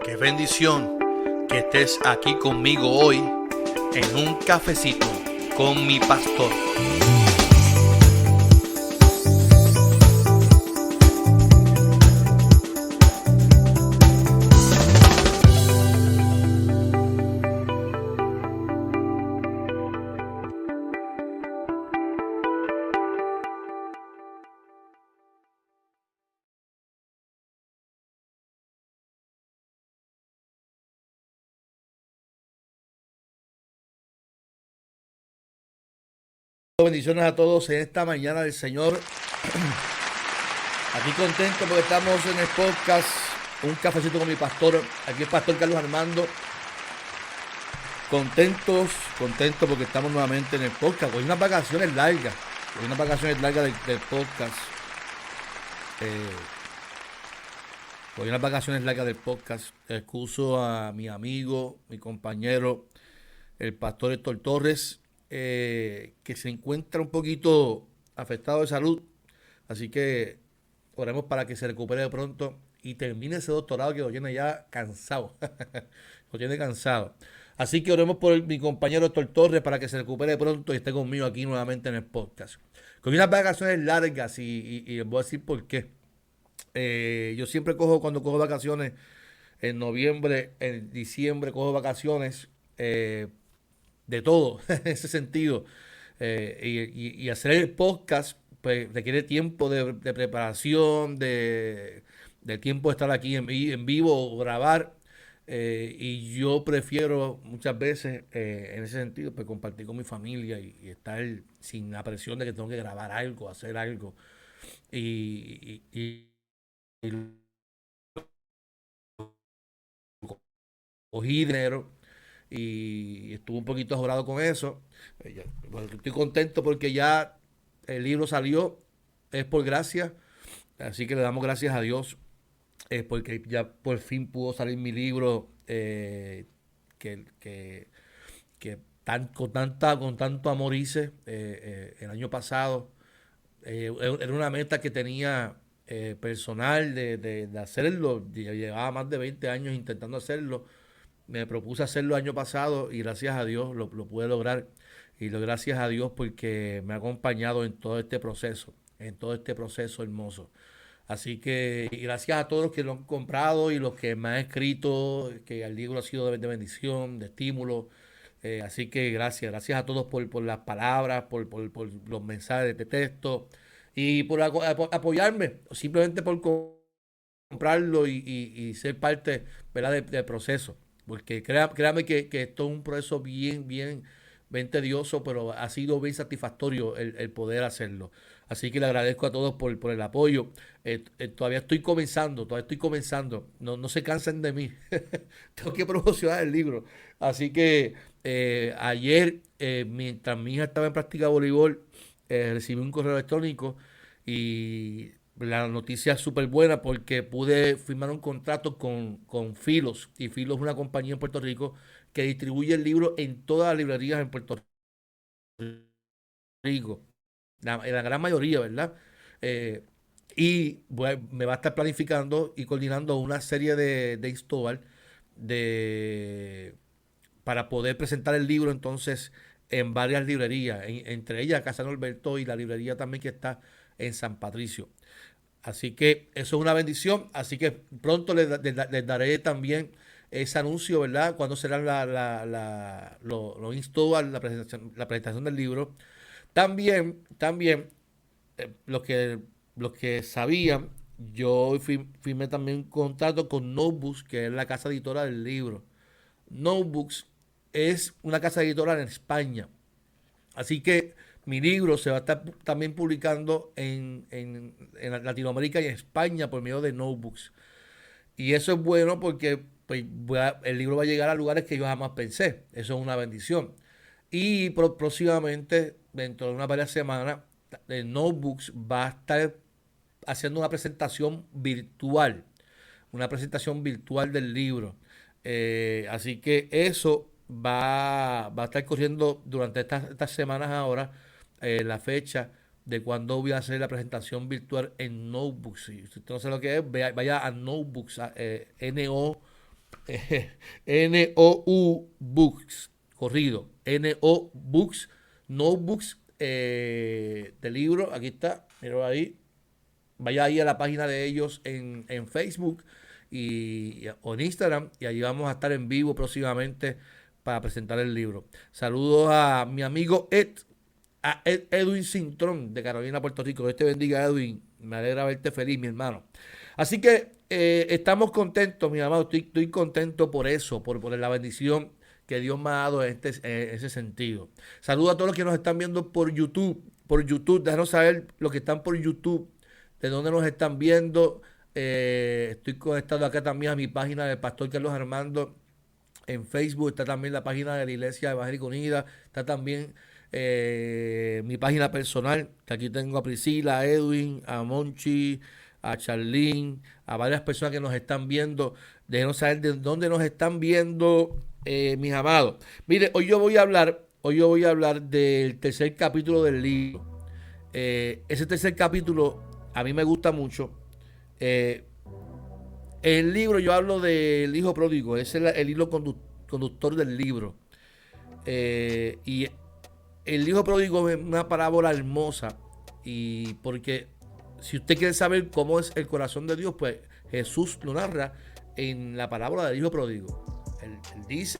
Qué bendición que estés aquí conmigo hoy en un cafecito con mi pastor. Bendiciones a todos en esta mañana del Señor. Aquí contento porque estamos en el podcast Un cafecito con mi pastor. Aquí el pastor Carlos Armando. Contentos porque estamos nuevamente en el podcast. Hoy unas vacaciones largas. Del podcast. Eh, Hoy unas vacaciones largas del podcast. Excuso a mi amigo, mi compañero, el pastor Héctor Torres, que se encuentra un poquito afectado de salud. Así que oremos para que se recupere de pronto y termine ese doctorado que lo tiene ya cansado. Lo tiene cansado. Así que oremos por mi compañero Héctor Torres para que se recupere de pronto y esté conmigo aquí nuevamente en el podcast. Con unas vacaciones largas y les voy a decir por qué. Yo siempre cuando cojo vacaciones, en noviembre, en diciembre cojo vacaciones, de todo, en ese sentido. Y hacer el podcast pues, requiere tiempo de preparación, de tiempo de estar aquí en vivo o grabar. Y yo prefiero muchas veces, en ese sentido, pues compartir con mi familia y estar sin la presión de que tengo que grabar algo, hacer algo. Y cogí dinero y estuve un poquito ajorado con eso. Bueno, estoy contento porque ya el libro salió, es por gracia, así que le damos gracias a Dios, porque ya por fin pudo salir mi libro, que, que, con tanto amor hice, el año pasado. Era una meta que tenía, personal de hacerlo. Llevaba más de 20 años intentando hacerlo. Me propuse hacerlo el año pasado y gracias a Dios lo pude lograr. Y lo gracias a Dios porque me ha acompañado en todo este proceso hermoso. Así que y gracias a todos los que lo han comprado y los que me han escrito, que el libro ha sido de bendición, de estímulo. Así que gracias a todos por las palabras, por los mensajes de texto y por apoyarme, simplemente por comprarlo y ser parte, ¿verdad? Del proceso. Porque créame que esto es un proceso bien tedioso, pero ha sido bien satisfactorio el poder hacerlo. Así que le agradezco a todos por el apoyo. Todavía estoy comenzando. No se cansen de mí. Tengo que promocionar el libro. Así que ayer, mientras mi hija estaba en práctica de voleibol, recibí un correo electrónico y la noticia es súper buena porque pude firmar un contrato con Filos. Y Filos es una compañía en Puerto Rico que distribuye el libro en todas las librerías en Puerto Rico. En la gran mayoría, ¿verdad? Eh, me va a estar planificando y coordinando una serie de Install de, para poder presentar el libro entonces en varias librerías, entre ellas Casa Norberto y la librería también que está en San Patricio. Así que eso es una bendición. Así que pronto les daré también ese anuncio, ¿verdad? Cuando será lo insto a la presentación del libro. También, los que sabían, yo firmé también un contrato con Notebooks, que es la casa editora del libro. Notebooks es una casa editora en España. Así que mi libro se va a estar también publicando en Latinoamérica y en España por medio de Notebooks. Y eso es bueno porque pues, el libro va a llegar a lugares que yo jamás pensé. Eso es una bendición. Y próximamente, dentro de unas varias semanas, Notebooks va a estar haciendo una presentación virtual del libro. Así que eso va a estar corriendo durante estas semanas ahora, la fecha de cuando voy a hacer la presentación virtual en Notebooks. Si usted no sabe lo que es, vaya a Notebooks, N-O-U Books, corrido. N-O Books, Notebooks de libro. Aquí está, míralo ahí. Vaya ahí a la página de ellos en Facebook o en Instagram, y allí vamos a estar en vivo próximamente para presentar el libro. Saludos a mi amigo Edwin Cintrón de Carolina, Puerto Rico. Dios te bendiga, Edwin. Me alegra verte feliz, mi hermano. Así que estamos contentos, mi amado. Estoy contento por eso, por la bendición que Dios me ha dado en ese sentido. Saludos a todos los que nos están viendo por YouTube. Por YouTube, déjanos saber los que están por YouTube, de dónde nos están viendo. Estoy conectado acá también a mi página del Pastor Carlos Armando en Facebook. Está también la página de la Iglesia Evangélica Unida. Está también mi página personal, que aquí tengo a Priscila, a Edwin, a Monchi, a Charlene, a varias personas que nos están viendo. Déjenos saber de dónde nos están viendo, mis amados. Mire, hoy yo voy a hablar del tercer capítulo del libro. Ese tercer capítulo a mí me gusta mucho. En el libro yo hablo del hijo pródigo. Ese es el hilo conductor del libro. Y el hijo pródigo es una parábola hermosa. Y porque si usted quiere saber cómo es el corazón de Dios, pues Jesús lo narra en la parábola del hijo pródigo.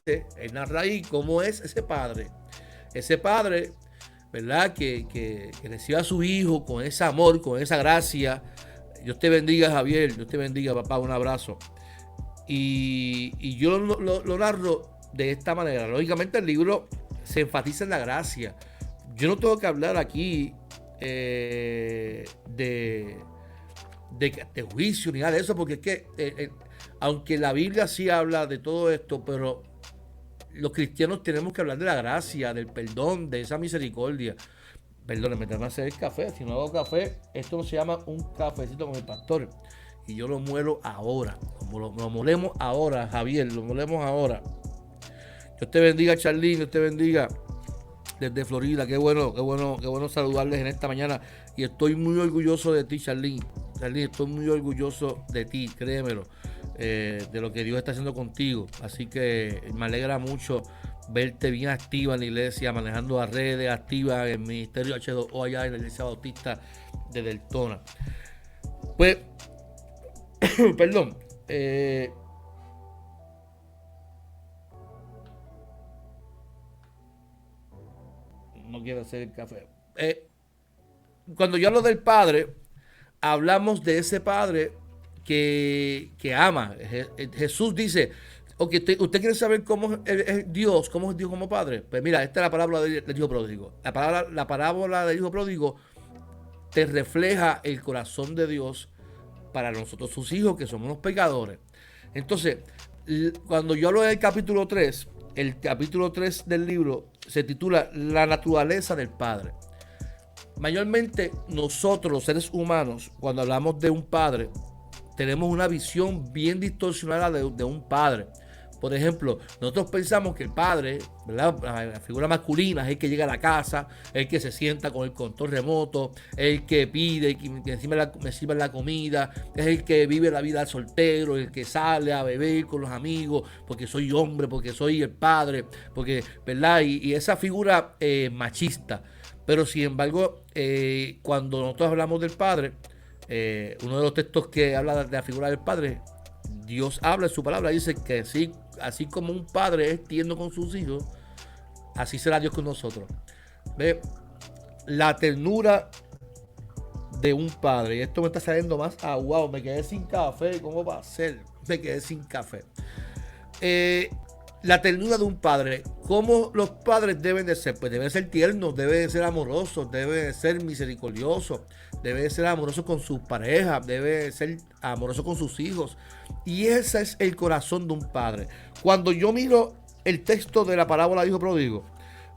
Él narra ahí cómo es ese padre. Ese padre, ¿verdad? Que recibe a su hijo con ese amor, con esa gracia. Dios te bendiga, Javier. Dios te bendiga, papá. Un abrazo. Y yo lo narro de esta manera. Lógicamente el libro se enfatiza en la gracia. Yo no tengo que hablar aquí de juicio ni nada de eso, porque es que aunque la Biblia sí habla de todo esto, pero los cristianos tenemos que hablar de la gracia, del perdón, de esa misericordia. Perdónenme, tengo que hacer el café. Si no hago café, esto no se llama un cafecito con el pastor. Y yo lo muelo ahora. Lo molemos ahora, Javier. Lo molemos ahora. Dios te bendiga, Charlene. Dios te bendiga desde Florida. Qué bueno saludarles en esta mañana. Y estoy muy orgulloso de ti, Charlene. Charlene, estoy muy orgulloso de ti, créemelo. De lo que Dios está haciendo contigo. Así que me alegra mucho verte bien activa en la iglesia, manejando las redes, activa en el Ministerio H2O allá en la Iglesia Bautista de Deltona. Pues, perdón, no quiero hacer el café. Cuando yo hablo del Padre, hablamos de ese Padre que ama. Jesús dice, ok, ¿usted quiere saber cómo es Dios como Padre? Pues mira, esta es la parábola del hijo pródigo. La parábola del hijo pródigo te refleja el corazón de Dios para nosotros, sus hijos, que somos los pecadores. Entonces, cuando yo hablo del capítulo 3, el capítulo 3 del libro se titula La naturaleza del Padre. Mayormente nosotros, los seres humanos, cuando hablamos de un padre, tenemos una visión bien distorsionada de un padre. Por ejemplo, nosotros pensamos que el padre, ¿verdad?, la figura masculina, es el que llega a la casa, el que se sienta con el control remoto, el que pide, que me sirva la comida, es el que vive la vida soltero, el que sale a beber con los amigos, porque soy hombre, porque soy el padre, porque, ¿verdad? Y esa figura machista. Pero sin embargo, cuando nosotros hablamos del padre, uno de los textos que habla de la figura del padre, Dios habla en su palabra, dice que así como un padre es tierno con sus hijos, así será Dios con nosotros. ¿Ve? La ternura de un padre. Y esto me está saliendo más wow, me quedé sin café. ¿Cómo va a ser? Me quedé sin café. La ternura de un padre. ¿Cómo los padres deben de ser? Pues deben ser tiernos, deben de ser amorosos, deben de ser misericordiosos, deben de ser amorosos con sus parejas, deben de ser amorosos con sus hijos. Y ese es el corazón de un padre. Cuando yo miro el texto de la parábola del hijo pródigo,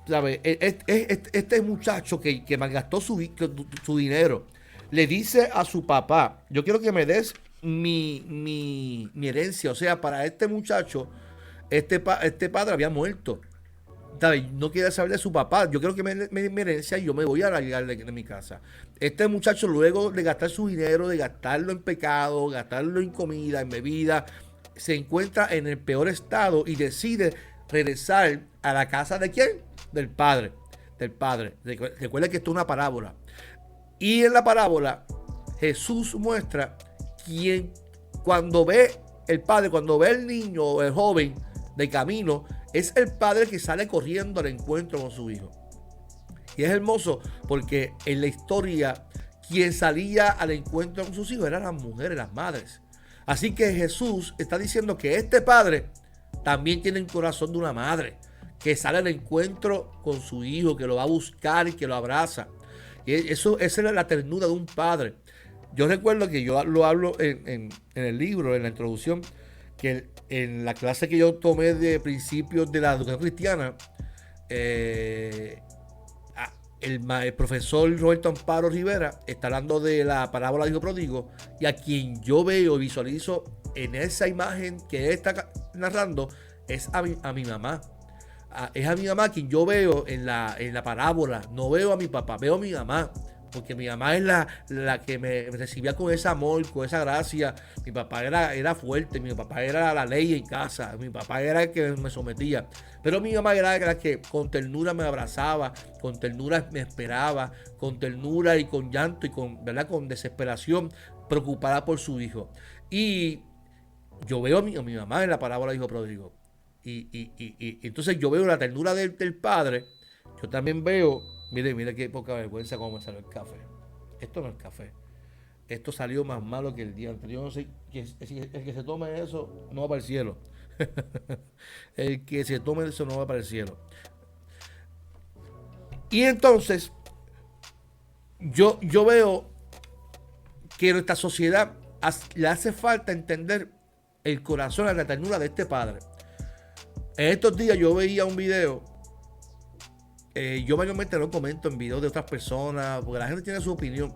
¿sabe? Este muchacho que malgastó su dinero, le dice a su papá, yo quiero que me des mi herencia. O sea, para este muchacho, este padre había muerto. ¿Sabe? No quiere saber de su papá. Yo quiero que me herencia y yo me voy a largar de mi casa. Este muchacho, luego de gastar su dinero, de gastarlo en pecado, gastarlo en comida, en bebida, se encuentra en el peor estado y decide regresar a la casa de ¿quién? Del padre. Del padre. Recuerda que esto es una parábola. Y en la parábola, Jesús muestra quien cuando ve el padre, cuando ve el niño o el joven de camino, es el padre que sale corriendo al encuentro con su hijo. Y es hermoso porque en la historia quien salía al encuentro con sus hijos eran las mujeres, las madres. Así que Jesús está diciendo que este padre también tiene el corazón de una madre, que sale al encuentro con su hijo, que lo va a buscar y que lo abraza. Y esa es la ternura de un padre. Yo recuerdo que yo lo hablo en el libro, en la introducción, que en la clase que yo tomé de principios de la educación cristiana, el profesor Roberto Amparo Rivera está hablando de la parábola del hijo pródigo, y a quien yo veo y visualizo en esa imagen que él está narrando es a mi mamá. Es a mi mamá quien yo veo en la parábola. No veo a mi papá, veo a mi mamá. Porque mi mamá es la que me recibía con ese amor, con esa gracia. Mi papá era fuerte, mi papá era la ley en casa, mi papá era el que me sometía. Pero mi mamá era la que con ternura me abrazaba, con ternura me esperaba, con ternura y con llanto y ¿verdad? Con desesperación, preocupada por su hijo. Y yo veo a mi mamá en la parábola del hijo pródigo. Y entonces yo veo la ternura del padre. Yo también veo, mire qué poca vergüenza cómo me salió el café. Esto no es café. Esto salió más malo que el día anterior. Yo no sé, el que se tome eso no va para el cielo. El que se tome eso no va para el cielo. Y entonces, yo veo que nuestra sociedad le hace falta entender el corazón, la ternura de este padre. En estos días yo veía un video. Yo mayormente no comento en videos de otras personas porque la gente tiene su opinión.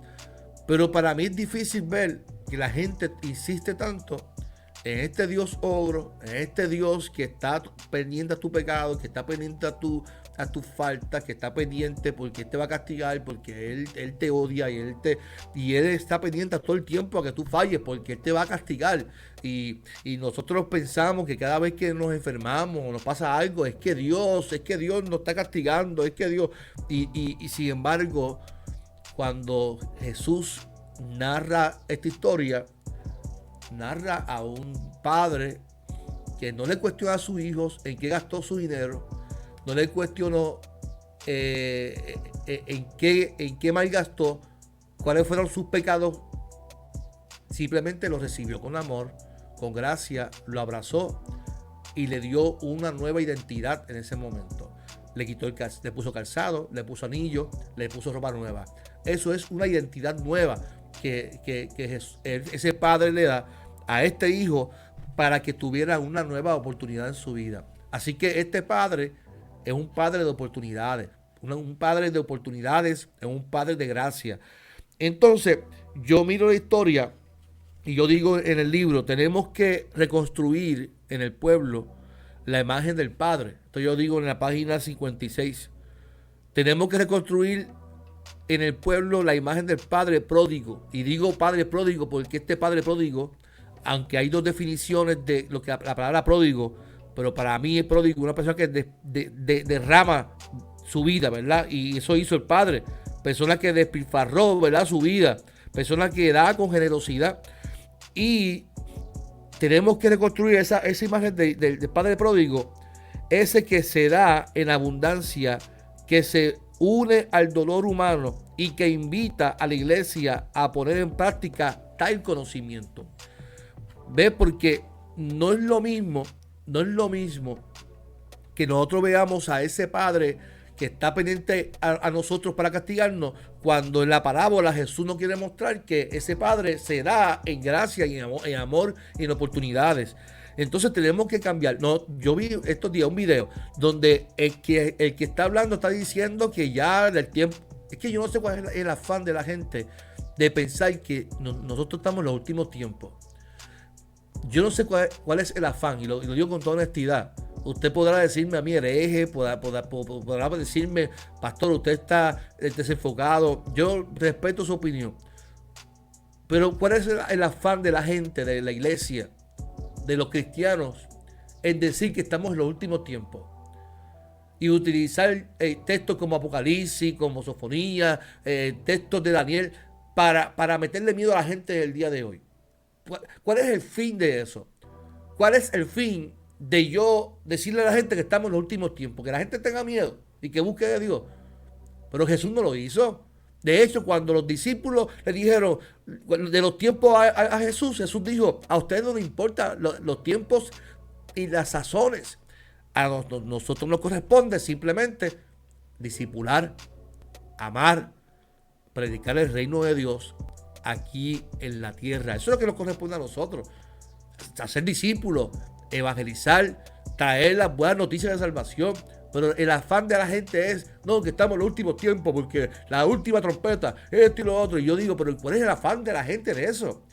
Pero para mí es difícil ver que la gente insiste tanto en este Dios ogro, en este Dios que está pendiente a tu pecado, que está pendiente a tu falta, que está pendiente porque Él te va a castigar, porque Él te odia y Él está pendiente todo el tiempo a que tú falles, porque Él te va a castigar. Y nosotros pensamos que cada vez que nos enfermamos o nos pasa algo, es que Dios nos está castigando, es que Dios... Y sin embargo, cuando Jesús narra esta historia, narra a un padre que no le cuestiona a sus hijos en qué gastó su dinero, no le cuestionó en qué malgastó, cuáles fueron sus pecados, simplemente lo recibió con amor, con gracia, lo abrazó y le dio una nueva identidad en ese momento. Le puso calzado, le puso anillo, le puso ropa nueva. Eso es una identidad nueva que ese padre le da a este hijo para que tuviera una nueva oportunidad en su vida. Así que este padre es un padre de oportunidades, un padre de oportunidades, es un padre de gracia. Entonces, yo miro la historia y yo digo en el libro, tenemos que reconstruir en el pueblo la imagen del padre. Esto yo digo en la página 56. Tenemos que reconstruir en el pueblo la imagen del padre pródigo. Y digo padre pródigo porque este padre pródigo, aunque hay dos definiciones de lo que la palabra pródigo, pero para mí es pródigo una persona que derrama su vida, ¿verdad? Y eso hizo el padre. Persona que despilfarró, ¿verdad? Su vida. Persona que da con generosidad. Y tenemos que reconstruir esa imagen del padre pródigo, ese que se da en abundancia, que se une al dolor humano y que invita a la iglesia a poner en práctica tal conocimiento. ¿Ve? Porque no es lo mismo que nosotros veamos a ese padre que está pendiente a nosotros para castigarnos, cuando en la parábola Jesús nos quiere mostrar que ese padre se da en gracia y en amor y en oportunidades. Entonces tenemos que cambiar. No, yo vi estos días un video donde el que está hablando está diciendo que ya del tiempo... Es que yo no sé cuál es el afán de la gente de pensar que nosotros estamos en los últimos tiempos. Yo no sé cuál es el afán, y lo digo con toda honestidad. Usted podrá decirme a mí hereje, podrá decirme, pastor, usted está desenfocado. Yo respeto su opinión. Pero ¿cuál es el afán de la gente, de la iglesia? de los cristianos en decir que estamos en los últimos tiempos y utilizar textos como Apocalipsis, como Sofonía, textos de Daniel para meterle miedo a la gente del día de hoy. ¿Cuál es el fin de eso? ¿Cuál es el fin de yo decirle a la gente que estamos en los últimos tiempos? Que la gente tenga miedo y que busque a Dios. Pero Jesús no lo hizo. De hecho, cuando los discípulos le dijeron de los tiempos a Jesús, Jesús dijo, a ustedes no les importan los tiempos y las sazones. A nosotros nos corresponde simplemente discipular, amar, predicar el reino de Dios aquí en la tierra. Eso es lo que nos corresponde a nosotros. Hacer discípulos, evangelizar, traer las buenas noticias de salvación. Pero el afán de la gente es, no, que estamos en los últimos tiempos, porque la última trompeta, esto y lo otro. Y yo digo, pero ¿cuál es el afán de la gente de eso?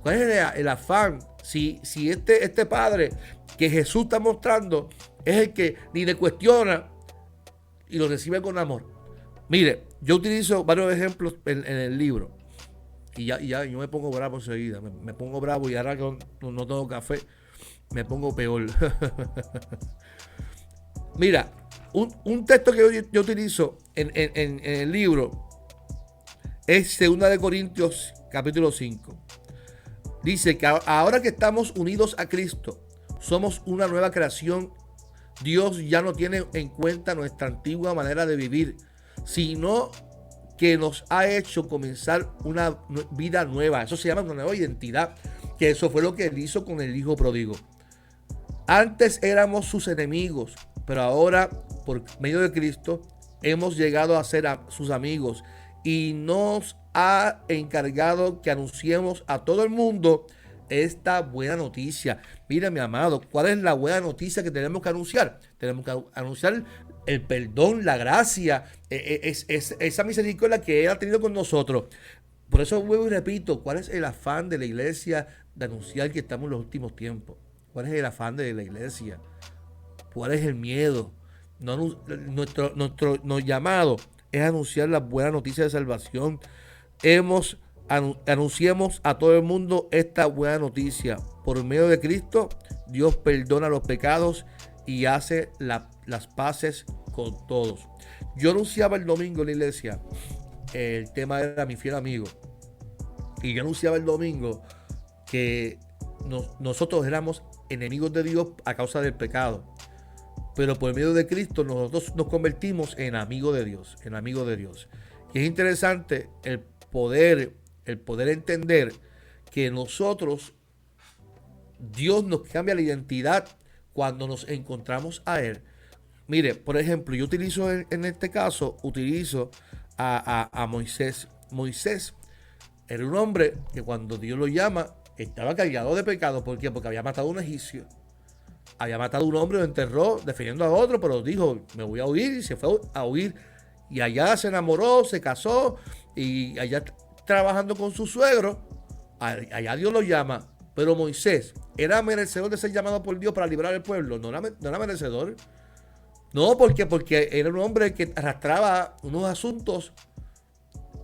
¿Cuál es el afán? Si este padre que Jesús está mostrando es el que ni le cuestiona y lo recibe con amor. Mire, yo utilizo varios ejemplos en el libro. Y ya yo me pongo bravo enseguida. Me pongo bravo y ahora que no tengo café, me pongo peor. Mira, un texto que yo utilizo en el libro es 2 de Corintios capítulo 5. Dice que ahora que estamos unidos a Cristo, somos una nueva creación. Dios ya no tiene en cuenta nuestra antigua manera de vivir, sino que nos ha hecho comenzar una vida nueva. Eso se llama una nueva identidad, que eso fue lo que él hizo con el hijo pródigo. Antes éramos sus enemigos, pero ahora, por medio de Cristo, hemos llegado a ser sus amigos y nos ha encargado que anunciemos a todo el mundo esta buena noticia. Mira, mi amado, ¿cuál es la buena noticia que tenemos que anunciar? Tenemos que anunciar el perdón, la gracia, esa misericordia que Él ha tenido con nosotros. Por eso vuelvo y repito, ¿cuál es el afán de la iglesia de anunciar que estamos en los últimos tiempos? ¿Cuál es el afán de la iglesia? ¿Cuál es el miedo? Nuestro llamado es anunciar la buena noticia de salvación. Anunciemos a todo el mundo esta buena noticia. Por medio de Cristo, Dios perdona los pecados y hace las paces con todos. Yo anunciaba el domingo en la iglesia, el tema era mi fiel amigo. Y yo anunciaba el domingo que nosotros éramos enemigos de Dios a causa del pecado. Pero por medio de Cristo nosotros nos convertimos en amigos de Dios, en amigos de Dios. Y es interesante el poder entender que nosotros, Dios nos cambia la identidad cuando nos encontramos a Él. Mire, por ejemplo, yo utilizo en este caso, a Moisés. Moisés era un hombre que cuando Dios lo llama, estaba cargado de pecado. ¿Por qué? Porque había matado a un egipcio. Había matado a un hombre, lo enterró defendiendo a otro, pero dijo, me voy a huir, y se fue a huir. Y allá se enamoró, se casó, y allá trabajando con su suegro, allá Dios lo llama. Pero Moisés era merecedor de ser llamado por Dios para liberar al pueblo. No era merecedor. No, porque era un hombre que arrastraba unos asuntos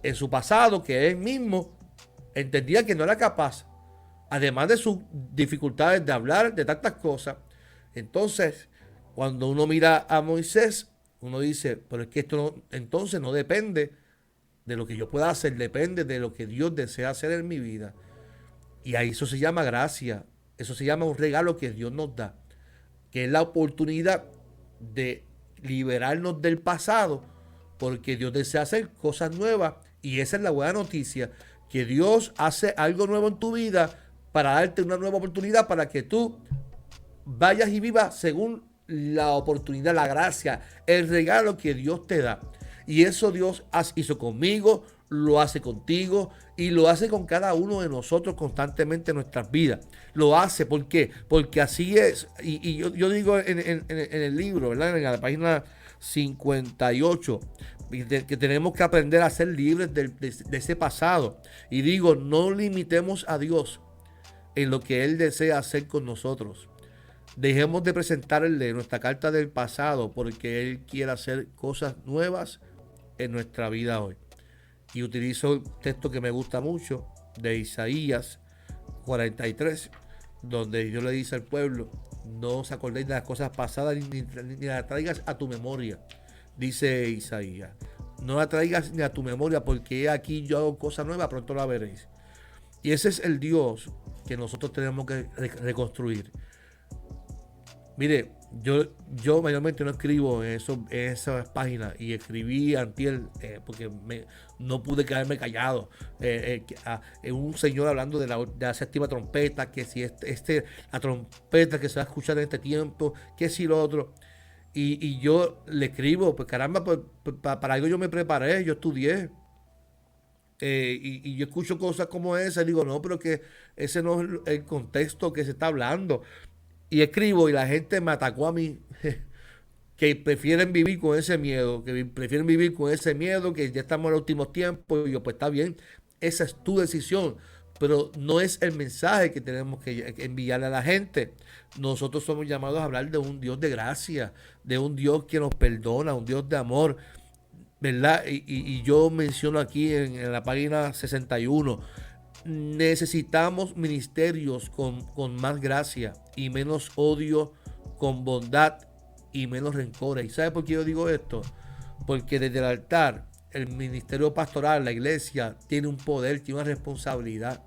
en su pasado que él mismo entendía que no era capaz. Además de sus dificultades de hablar de tantas cosas. Entonces, cuando uno mira a Moisés, uno dice, pero es que esto entonces no depende de lo que yo pueda hacer, depende de lo que Dios desea hacer en mi vida. Y ahí eso se llama gracia, eso se llama un regalo que Dios nos da, que es la oportunidad de liberarnos del pasado, porque Dios desea hacer cosas nuevas, y esa es la buena noticia, que Dios hace algo nuevo en tu vida para darte una nueva oportunidad para que tú vayas y vivas según la oportunidad, la gracia, el regalo que Dios te da. Y eso Dios hizo conmigo, lo hace contigo y lo hace con cada uno de nosotros constantemente en nuestras vidas. Lo hace, ¿por qué? Porque así es. Y yo digo en el libro, ¿verdad? En la página 58, que tenemos que aprender a ser libres de ese pasado. Y digo, no limitemos a Dios en lo que Él desea hacer con nosotros. Dejemos de presentarle nuestra carta del pasado, porque Él quiere hacer cosas nuevas en nuestra vida hoy. Y utilizo un texto que me gusta mucho, de Isaías 43, donde Dios le dice al pueblo, no os acordéis de las cosas pasadas ni las traigas a tu memoria, dice Isaías. No la traigas ni a tu memoria, porque aquí yo hago cosa nueva, pronto la veréis. Y ese es el Dios que nosotros tenemos que reconstruir. Mire, yo mayormente no escribo en esas páginas, y escribí antier porque no pude quedarme callado. Un señor hablando de la séptima trompeta, que si la trompeta que se va a escuchar en este tiempo, que si lo otro. Y yo le escribo, pues caramba, para algo yo me preparé, yo estudié. Y yo escucho cosas como esa y digo, no, pero que ese no es el contexto que se está hablando. Y escribo y la gente me atacó a mí, que prefieren vivir con ese miedo, que ya estamos en los últimos tiempos. Y yo, pues está bien, esa es tu decisión, pero no es el mensaje que tenemos que enviarle a la gente. Nosotros somos llamados a hablar de un Dios de gracia, de un Dios que nos perdona, un Dios de amor, ¿verdad? Y yo menciono aquí en la página 61, necesitamos ministerios con más gracia y menos odio, con bondad y menos rencores. ¿Y sabe por qué yo digo esto? Porque desde el altar, el ministerio pastoral, la iglesia, tiene un poder, tiene una responsabilidad.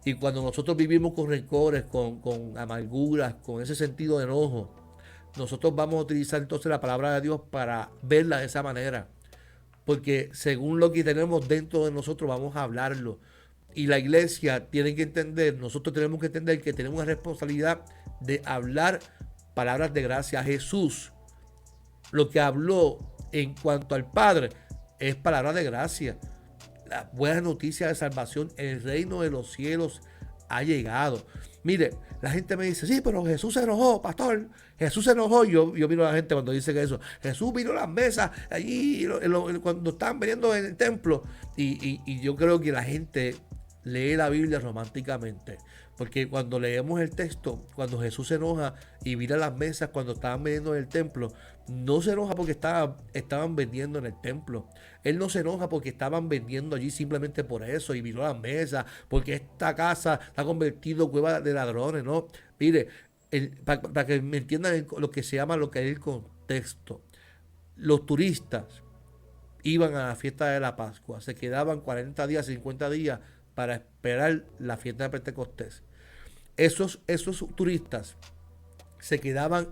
Y cuando nosotros vivimos con rencores, con amarguras, con ese sentido de enojo, nosotros vamos a utilizar entonces la palabra de Dios para verla de esa manera. Porque según lo que tenemos dentro de nosotros, vamos a hablarlo. Y la iglesia tiene que entender, nosotros tenemos que entender que tenemos una responsabilidad de hablar palabras de gracia. A Jesús, lo que habló en cuanto al Padre es palabra de gracia. La buena noticia de salvación, el reino de los cielos ha llegado. Mire, la gente me dice, sí, pero Jesús se enojó, pastor. Jesús se enojó. Yo miro a la gente cuando dice que eso. Jesús vino a las mesas allí cuando estaban viniendo en el templo. Y yo creo que la gente lee la Biblia románticamente. Porque cuando leemos el texto, cuando Jesús se enoja y vira las mesas cuando estaban vendiendo en el templo, no se enoja porque estaban vendiendo en el templo. Él no se enoja porque estaban vendiendo allí simplemente por eso y viró las mesas, porque esta casa está convertido en cueva de ladrones, ¿no? Mire, para que me entiendan lo que se llama, lo que es el contexto. Los turistas iban a la fiesta de la Pascua, se quedaban 40 días, 50 días para esperar la fiesta de Pentecostés. Esos turistas se quedaban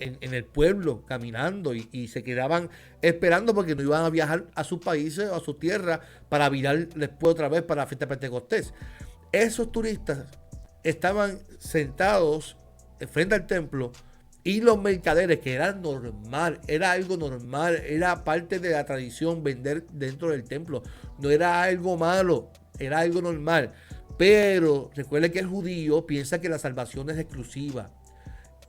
en el pueblo caminando y se quedaban esperando porque no iban a viajar a sus países o a su tierra para virar después otra vez para la fiesta de Pentecostés. Esos turistas estaban sentados frente al templo y los mercaderes, que era normal, era algo normal, era parte de la tradición vender dentro del templo, no era algo malo, era algo normal. Pero recuerde que el judío piensa que la salvación es exclusiva.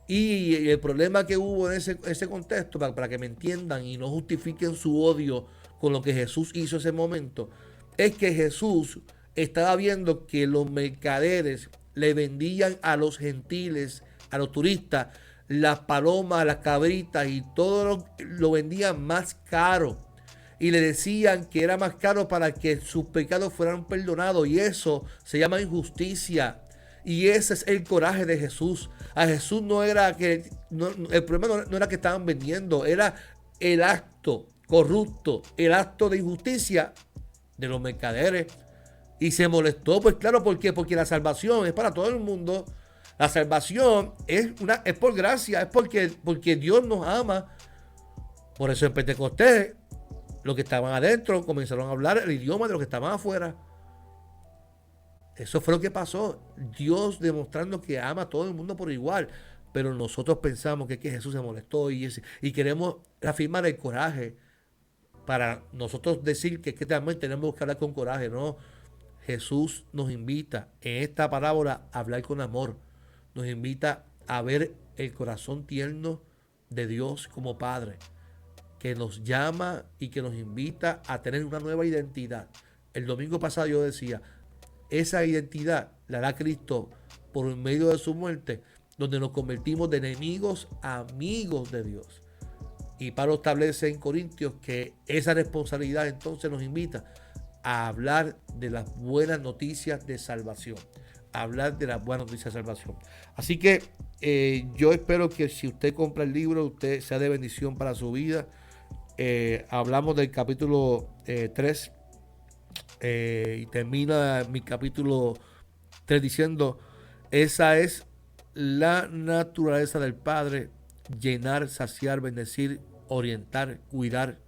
Y el problema que hubo en ese contexto, para que me entiendan y no justifiquen su odio con lo que Jesús hizo en ese momento, es que Jesús estaba viendo que los mercaderes le vendían a los gentiles, a los turistas, las palomas, las cabritas y todo lo vendían más caro. Y le decían que era más caro para que sus pecados fueran perdonados. Y eso se llama injusticia. Y ese es el coraje de Jesús. A Jesús no era que... el problema no era que estaban vendiendo. Era el acto corrupto, el acto de injusticia de los mercaderes. Y se molestó, pues claro, ¿por qué? Porque la salvación es para todo el mundo. La salvación es por gracia, es porque Dios nos ama. Por eso en Pentecostés, los que estaban adentro comenzaron a hablar el idioma de los que estaban afuera. Eso fue lo que pasó. Dios demostrando que ama a todo el mundo por igual. Pero nosotros pensamos que Jesús se molestó y queremos afirmar el coraje para nosotros decir que también tenemos que hablar con coraje. No, Jesús nos invita en esta parábola a hablar con amor. Nos invita a ver el corazón tierno de Dios como Padre, que nos llama y que nos invita a tener una nueva identidad. El domingo pasado yo decía, esa identidad la da Cristo por medio de su muerte, donde nos convertimos de enemigos a amigos de Dios. Y Pablo establece en Corintios que esa responsabilidad entonces nos invita a hablar de las buenas noticias de salvación, hablar de la buena noticia de salvación. Así que yo espero que si usted compra el libro, usted sea de bendición para su vida. Hablamos del capítulo 3 y termina mi capítulo 3 diciendo, esa es la naturaleza del Padre: llenar, saciar, bendecir, orientar, cuidar.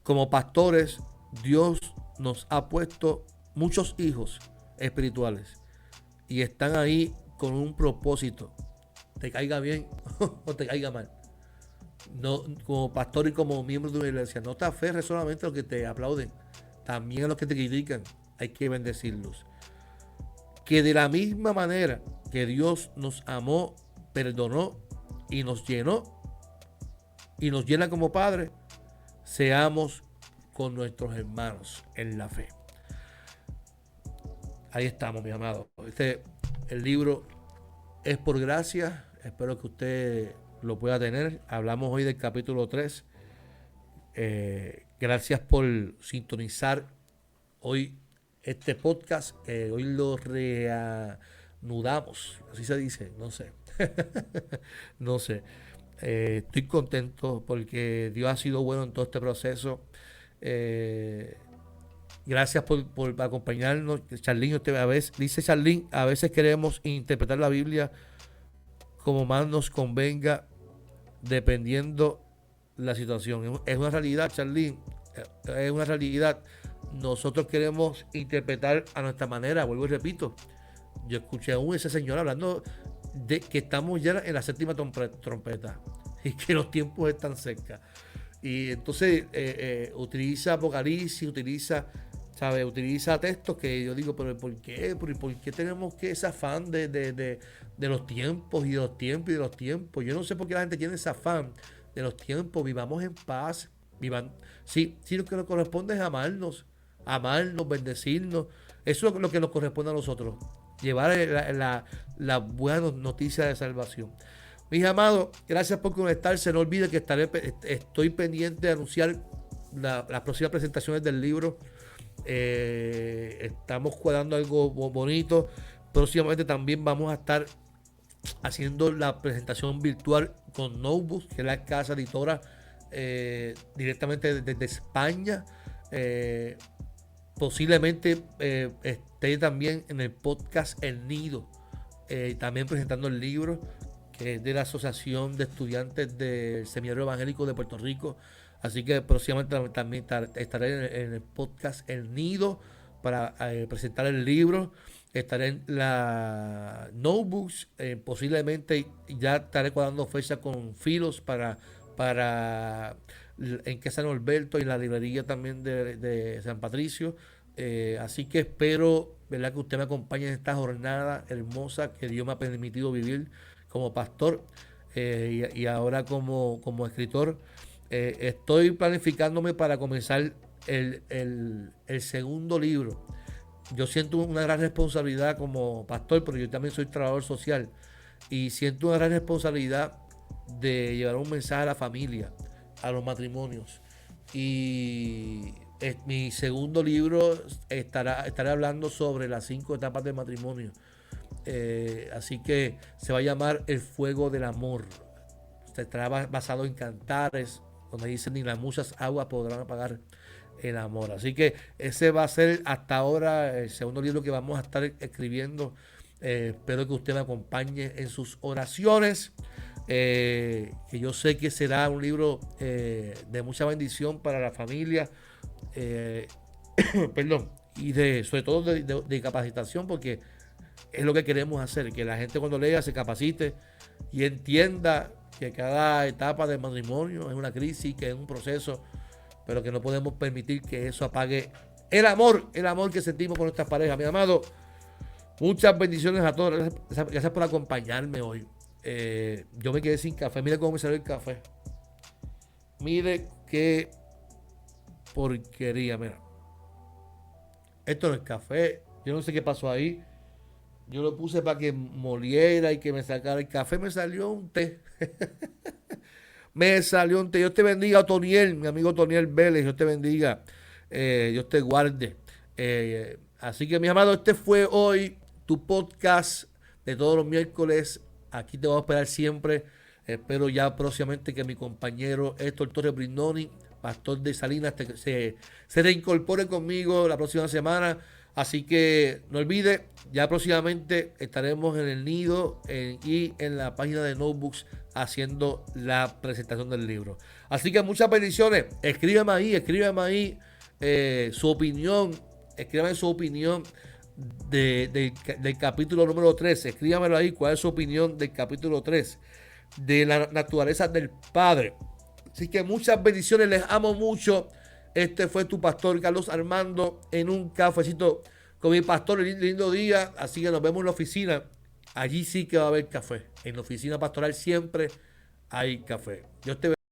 Como pastores, Dios nos ha puesto muchos hijos espirituales y están ahí con un propósito, te caiga bien o te caiga mal. No, como pastor y como miembro de una iglesia, no te aferres solamente a los que te aplauden, también a los que te critican, hay que bendecirlos. Que de la misma manera que Dios nos amó, perdonó y nos llenó y nos llena como Padre, seamos con nuestros hermanos en la fe. Ahí estamos, mi amado. El libro es por gracia. Espero que usted lo pueda tener. Hablamos hoy del capítulo 3. Gracias por sintonizar hoy este podcast. Hoy lo reanudamos. Así se dice. No sé. No sé. Estoy contento porque Dios ha sido bueno en todo este proceso. Gracias por acompañarnos. Charlín, dice Charlín, a veces queremos interpretar la Biblia como más nos convenga dependiendo la situación. Es una realidad, Charlín. Es una realidad. Nosotros queremos interpretar a nuestra manera. Vuelvo y repito. Yo escuché a ese señor hablando de que estamos ya en la séptima trompeta y que los tiempos están cerca. Y entonces utiliza Apocalipsis, utiliza textos que yo digo, pero ¿por qué? ¿Por qué tenemos que ese afán de los tiempos y de los tiempos y de los tiempos? Yo no sé por qué la gente tiene ese afán de los tiempos. Vivamos en paz. Sí, lo que nos corresponde es amarnos, bendecirnos. Eso es lo que nos corresponde a nosotros. Llevar la buena noticia de salvación. Mis amados, gracias por conectarse. No olviden que estoy pendiente de anunciar las próximas presentaciones del libro. Estamos cuadrando algo bonito. Próximamente también vamos a estar haciendo la presentación virtual con Notebooks, que es la casa editora directamente desde España. Posiblemente esté también en el podcast El Nido, también presentando el libro, que es de la Asociación de Estudiantes del Seminario Evangélico de Puerto Rico. Así que próximamente también estaré en el podcast El Nido para presentar el libro. Estaré en la Notebooks, posiblemente ya estaré cuadrando fecha con Filos para en que San Norberto y en la librería también de San Patricio. Así que espero, ¿verdad?, que usted me acompañe en esta jornada hermosa que Dios me ha permitido vivir como pastor y ahora como escritor. Estoy planificándome para comenzar el segundo libro. Yo siento una gran responsabilidad como pastor, pero yo también soy trabajador social y siento una gran responsabilidad de llevar un mensaje a la familia, a los matrimonios. Y mi segundo libro estaré hablando sobre las 5 etapas del matrimonio. Así que se va a llamar El Fuego del Amor. Estará basado en cantares, donde dicen: ni las muchas aguas podrán apagar el amor. Así que ese va a ser hasta ahora el segundo libro que vamos a estar escribiendo. Espero que usted me acompañe en sus oraciones. Que yo sé que será un libro de mucha bendición para la familia. Perdón. Y sobre todo de capacitación, porque es lo que queremos hacer, que la gente cuando lea se capacite y entienda que cada etapa del matrimonio es una crisis, que es un proceso, pero que no podemos permitir que eso apague el amor que sentimos por nuestras parejas. Mi amado, muchas bendiciones a todos. Gracias por acompañarme hoy. Yo me quedé sin café. Mire cómo me salió el café. Mire qué porquería. Mira, esto no es café. Yo no sé qué pasó ahí. Yo lo puse para que moliera y que me sacara el café. Me salió un té. Me salió un té. Dios te bendiga, Otoniel, mi amigo Otoniel Vélez. Dios te bendiga. Dios te guarde. Así que, mis amados, este fue hoy tu podcast de todos los miércoles. Aquí te voy a esperar siempre. Espero ya próximamente que mi compañero Héctor Torres Brindoni, pastor de Salinas, se reincorpore conmigo la próxima semana. Así que no olvides, ya próximamente estaremos en el nido y en la página de Notebooks haciendo la presentación del libro. Así que muchas bendiciones. Escríbeme ahí su opinión. Escríbame su opinión del capítulo número 3. Escríbamelo ahí, cuál es su opinión del capítulo 3 de la naturaleza del Padre. Así que muchas bendiciones, les amo mucho. Este fue tu pastor Carlos Armando en un cafecito con mi pastor. Lindo día, así que nos vemos en la oficina. Allí sí que va a haber café. En la oficina pastoral siempre hay café. Dios te bendiga.